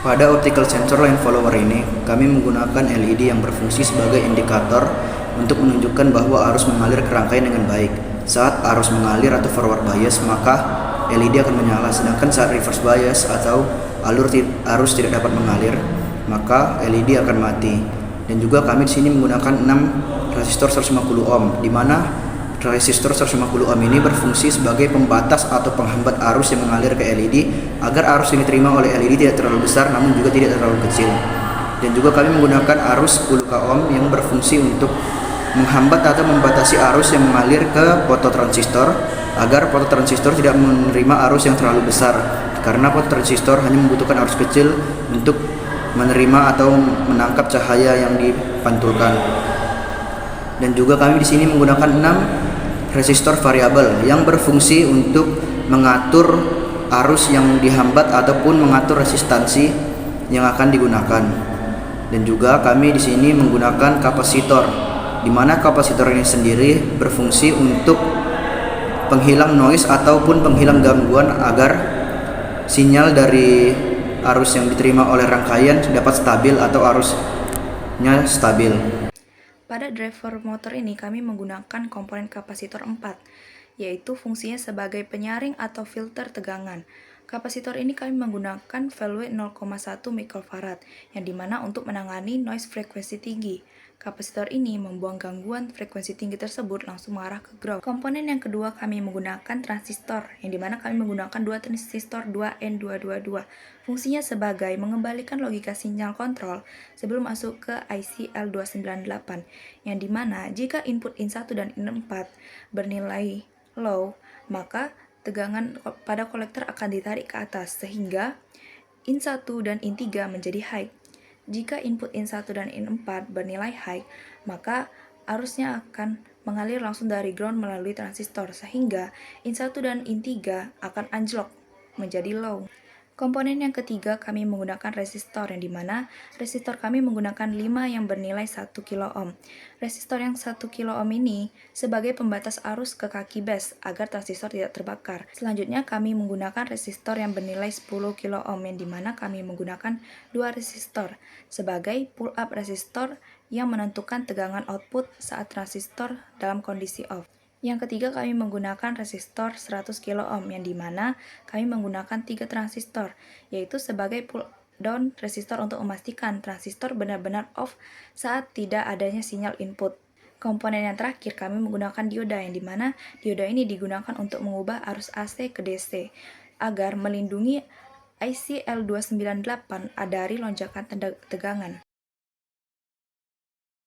Pada optical sensor line follower ini, kami menggunakan LED yang berfungsi sebagai indikator untuk menunjukkan bahwa arus mengalir ke rangkaian dengan baik. Saat arus mengalir atau forward bias, maka LED akan menyala, sedangkan saat reverse bias atau arus tidak dapat mengalir, maka LED akan mati. Dan juga kami di sini menggunakan 6 resistor 150 ohm, di mana resistor 150 ohm ini berfungsi sebagai pembatas atau penghambat arus yang mengalir ke LED agar arus yang diterima oleh LED tidak terlalu besar namun juga tidak terlalu kecil. Dan juga kami menggunakan arus 10 k ohm yang berfungsi untuk menghambat atau membatasi arus yang mengalir ke fototransistor agar fototransistor tidak menerima arus yang terlalu besar, karena fototransistor hanya membutuhkan arus kecil untuk menerima atau menangkap cahaya yang dipantulkan. Dan juga kami di sini menggunakan 6 resistor variabel yang berfungsi untuk mengatur arus yang dihambat ataupun mengatur resistansi yang akan digunakan. Dan juga kami di sini menggunakan kapasitor, di mana kapasitor ini sendiri berfungsi untuk penghilang noise ataupun penghilang gangguan agar sinyal dari arus yang diterima oleh rangkaian dapat stabil atau arusnya stabil. Pada driver motor ini kami menggunakan komponen kapasitor 4, yaitu fungsinya sebagai penyaring atau filter tegangan. Kapasitor ini kami menggunakan value 0,1 mikrofarad, yang dimana untuk menangani noise frekuensi tinggi. Kapasitor ini membuang gangguan frekuensi tinggi tersebut langsung mengarah ke ground. Komponen yang kedua kami menggunakan transistor, yang dimana kami menggunakan 2 transistor 2N222. Fungsinya sebagai mengembalikan logika sinyal kontrol sebelum masuk ke IC L298, yang dimana jika input IN1 dan IN4 bernilai low, maka tegangan pada kolektor akan ditarik ke atas sehingga IN1 dan IN3 menjadi high. Jika input IN1 dan IN4 bernilai high, maka arusnya akan mengalir langsung dari ground melalui transistor sehingga IN1 dan IN3 akan anjlok menjadi low. Komponen yang ketiga kami menggunakan resistor, yang dimana resistor kami menggunakan 5 yang bernilai 1 kilo ohm. Resistor yang 1 kilo ohm ini sebagai pembatas arus ke kaki base agar transistor tidak terbakar. Selanjutnya kami menggunakan resistor yang bernilai 10 kilo ohm, yang dimana kami menggunakan 2 resistor sebagai pull up resistor yang menentukan tegangan output saat transistor dalam kondisi off. Yang ketiga kami menggunakan resistor 100 kilo ohm, yang dimana kami menggunakan 3 transistor, yaitu sebagai pull down resistor untuk memastikan transistor benar-benar off saat tidak adanya sinyal input. Komponen yang terakhir kami menggunakan dioda, yang dimana dioda ini digunakan untuk mengubah arus AC ke DC agar melindungi IC L298 dari lonjakan tegangan.